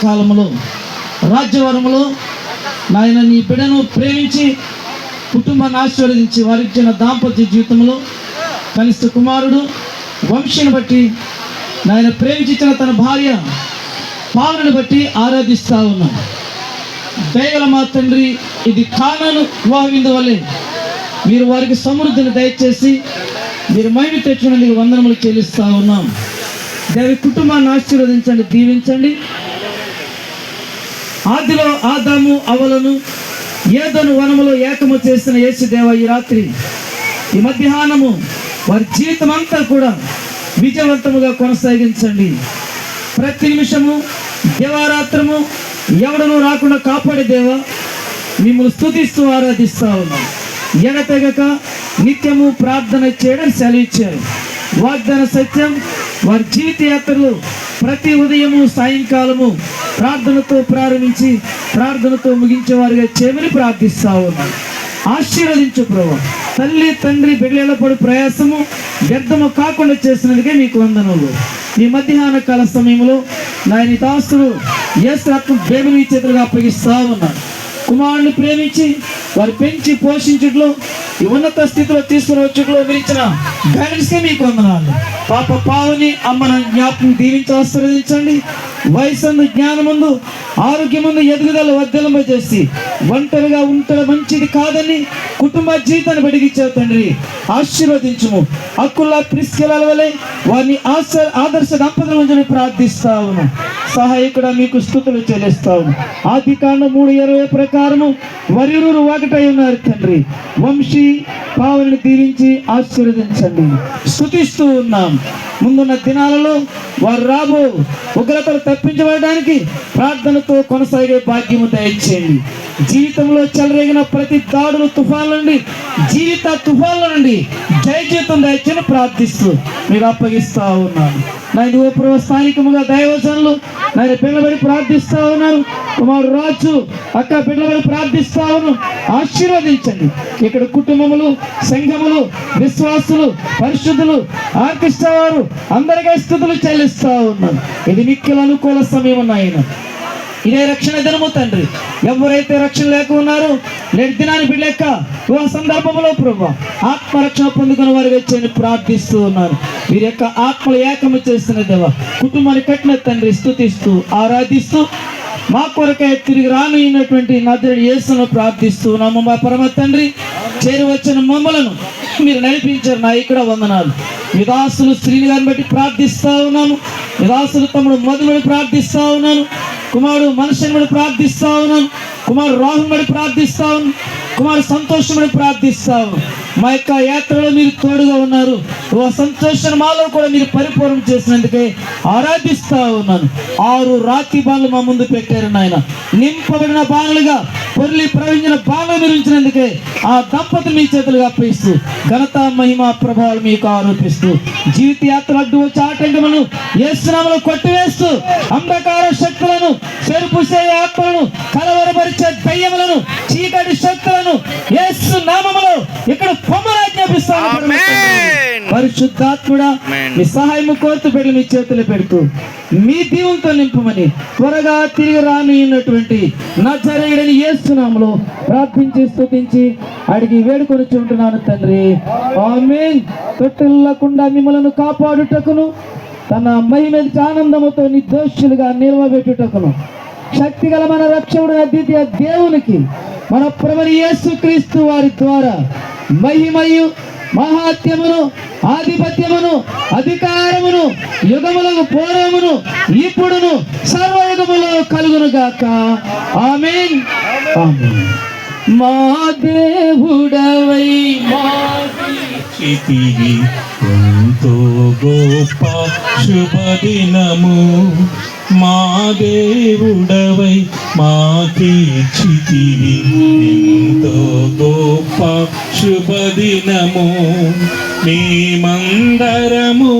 కాలంలో రాజ్యవరములో నాయన నీ బిడ్డను ప్రేమించి కుటుంబాన్ని ఆశీర్వదించి వారికి ఇచ్చిన దాంపత్య జీవితంలో కనిష్ట కుమారుడు వంశీని బట్టి నాయన ప్రేమించిన తన భార్య పావనని బట్టి ఆరాధిస్తూ ఉన్నాం. దయగల మా తండ్రి, ఇది కానాను వివాహ విందు వల్లే మీరు వారికి సమృద్ధిని దయచేసి మీరు మహిమ తెచ్చుకునేందుకు వందనములు చెల్లిస్తూ ఉన్నాం. దేవి కుటుంబాన్ని ఆశీర్వదించండి, దీవించండి. ఆదిలో ఆదాము అవలను ఏదోను వనములో ఏకము చేసిన యేసుదేవ ఈ రాత్రి ఈ మధ్యాహ్నము వారి జీవితం అంతా కూడా విజయవంతముగా కొనసాగించండి. ప్రతి నిమిషము దేవారాత్రము ఎవడనూ రాకుండా కాపాడే దేవ మిమ్మల్ని స్తుతిస్తూ ఆరాధిస్తూ ఉన్నాం. ఎడతెగక నిత్యము ప్రార్థన చేయడం సెలవిచ్చారు. వాగ్దాన సత్యం వారి జీవిత యాత్రలు ప్రతి ఉదయము సాయంకాలము ప్రార్థనతో ప్రారంభించి ప్రార్థనతో ముగించే వారిగా చేయమని ప్రార్థిస్తూ ఉన్నాం. ఆశీర్వదించు ప్రభువా. తల్లి తండ్రి బిడ్డల పడి ప్రయాసము వ్యర్థము కాకుండా చేసినందుకే మీకు వందనములు. ఈ మధ్యాహ్న కాల సమయంలో నాయన దాసుడు యేసు బేబిని చేతులుగా అప్పగిస్తూ ఉన్నాను. కుమారుని ప్రేమించి వారు పెంచి పోషించట్లో ఈ ఉన్నత స్థితిలో తీసుకురావచ్చుట్లో మీరు ఇచ్చిన గైడెన్స్కే మీకు వందనాలు. పాప పావని అమ్మను జ్ఞాపకం దీవించి ఆశీర్వదించండి. వయసు జ్ఞానముందు ఆరోగ్యముందు ఎదుగుదల వర్ధలింప చేసి ఒంటరిగా ఉండడం మంచిది కాదని కుటుంబ జీవితాన్ని బడిగిచ్చావు తండ్రి. ఆశీర్వదించుము. అక్కుల్లా ప్రిస్కెల వలె వారిని ఆదర్శ దంపతుల నుంచి ప్రార్థిస్తా ఉన్నాం. సహాయకుడా మీకు స్తుతులు చెల్లిస్తాము. ఆదికాండం 3:20 ప్రకారము వరిరురు ఒకటై ఉన్నారు తండ్రి. వంశీ పావని దీవించి ఆశీర్వదించండి. స్తుతిస్తూ ఉన్నాం. ముందున్న దినాలలో వారు రాబో ఉగ్రతలు తప్పించబడడానికి ప్రార్థనతో కొనసాగే భాగ్యము దయచేయండి. జీవితంలో చెలరేగిన ప్రతి దాడులు తుఫాన్ల నుండి జీవిత తుఫాన్ల నుండి జయజీతం దయచేయని ప్రార్థిస్తూ మీరు అప్పగిస్తూ ఉన్నాను. నాయన ఓ స్థానికముగా దైవజనులు నాయన పిల్లబడి ప్రార్థిస్తూ ఉన్నారు. కుమారుడు రాజు అక్క పిల్లబడి ప్రార్థిస్తూ ఉన్నాను. ఆశీర్వదించండి. ఇక్కడ కుటుంబములు, సంఘములు, విశ్వాసులు, పరిశుద్ధులు, ఆర్కెస్ట్రా వారు అందరికీ స్తుతులు చెల్లిస్తూ ఉన్నాను. ఇది మిక్కిల అనుకూల సమయం నాయన. ఇదే రక్షణ దినము తండ్రి. ఎవరైతే రక్షణ లేక ఉన్నారో నేటి దినాన్ని బిడ్డలేక ఆ సందర్భంలో ప్రభు ఆత్మరక్షణ పొందుకున్న వారి వచ్చి ప్రార్థిస్తూ ఉన్నారు. వీరి యొక్క ఆత్మలు ఏకము చేస్తున్న దేవ కుటుంబాన్ని కట్టిన తండ్రి స్తుతిస్తూ ఆరాధిస్తూ మా కొరకై తిరిగి రానున్నటువంటి నజరేయుడు యేసును ప్రార్థిస్తూ ఉన్నాము. మా పరమ తండ్రి చేరి వచ్చిన మమ్మలను మీరు నడిపించారు. నా ఇక్కడ వందనాలు. విదాసులు శ్రీని గారిని బట్టి ప్రార్థిస్తూ ఉన్నాను. విదాసులు తమ్ముడు మొదలు ప్రార్థిస్తూ ఉన్నాను. కుమారుడు మనుషుని బట్టి ప్రార్థిస్తూ ఉన్నాను. కుమారుడు రాహుల్ బట్టి ప్రార్థిస్తా ఉన్నాను. కుమారుడు సంతోషం బట్టి ప్రార్థిస్తా ఉన్నాను. మా యొక్క యాత్రలో మీరు తోడుగా ఉన్నారు. ఓ సంతోషం మాలో కూడా మీరు పరిపూర్ణం చేసినందుకే ఆరాధిస్తా ఉన్నాను. 6 రాతి బాణలు మా ముందు పెట్టారు నాయన. నింపబడిన బాణలుగా పొర్లి ప్రవహించిన బాణలు మీరు ఉంచినందుకే ఆ దంపతులు మీ చేతులుగా అప్పగిస్తూ ఘనత మహిమ ప్రభావాలు మీకు ఆరోపిస్తూ జీవిత యాత్ర అడ్డు వచ్చి ఆటంకములను యేసునామములో కొట్టివేస్తూ అంధకార శక్తులను చెరుపుసే ఆత్మలను కలవరపరిచే దయ్యములను చీకటి శక్తులను యేసు నామములో ఇక్కడ పొమ్మరాజ్ఞాపిస్తాను. పరిశుద్ధాత్ముడా మీ సహాయము కోరుతూ పెళ్లి మీ చేతులు పెడుతూ మీ దీవంతో నింపమని త్వరగా తిరిగి రానున్నటువంటి నజరేయుడైన యేసు నామములో ప్రార్థించి స్తుతించి అడిగి వేడుకొని ఉంటున్నాను తండ్రి. ఆమేన్. తొట్టిల్లకుండా మిమ్మలను కాపాడుటకును తన మహిమ ఆనందముతో నిర్దోషులుగా నిలవబెట్టుటకును శక్తిగల మన రక్షకుడు అద్వితీయ దేవునికి మన ప్రభువు యేసుక్రీస్తు వారి ద్వారా మహిమయు మహాత్యమును ఆధిపత్యమును అధికారమును యుగములకు పూర్వమును ఇప్పుడును సర్వయుగములో కలుగును గాక. ఆమేన్. ఆమేన్. మా దేవుడవై మాకిచ్చితివి ఎంతో గొప్ప శుభదినము. మా దేవుడవై మాకిచ్చితివి ఎంతో గొప్ప శుభదినము. మేమందరము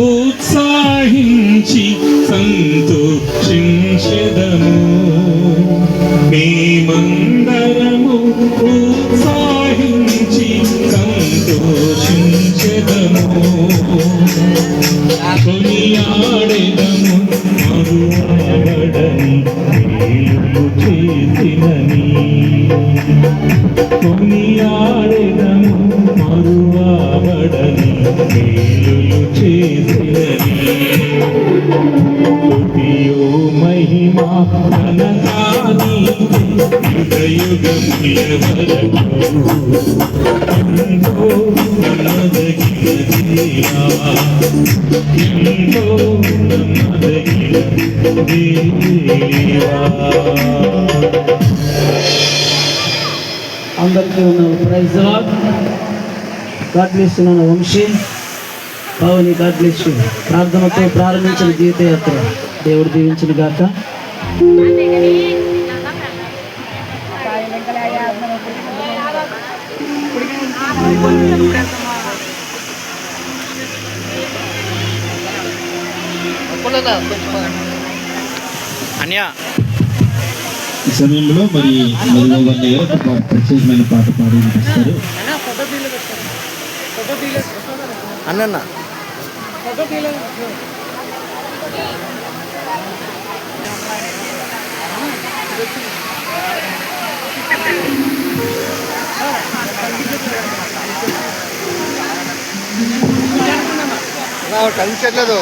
ఉత్సాహించి సంతోషించెదము. మేమందరము ఉత్సాహించి సంతోషించెదము. కొనియాడెదము మరువబడని మహిమా ఘనతా నీకే యుగయుగముల వరకు. ఎంతో నమ్మదగిన దేవా, ఎంతో నమ్మదగిన దేవా. అందరికీ ఉన్నాను. Praise Lord. God bless you నాన్న Vamsi Pavani. God bless you. ప్రార్థనతో ప్రారంభించిన జీవితయాత్ర దేవుడు దీవించిన గాక. ఈ సమయంలో మరి మధుమోహన్ గారు ఒక ప్రత్యేకమైన పాట పాడి వినిపిస్తారు. అన్న కనిపించట్లేదు.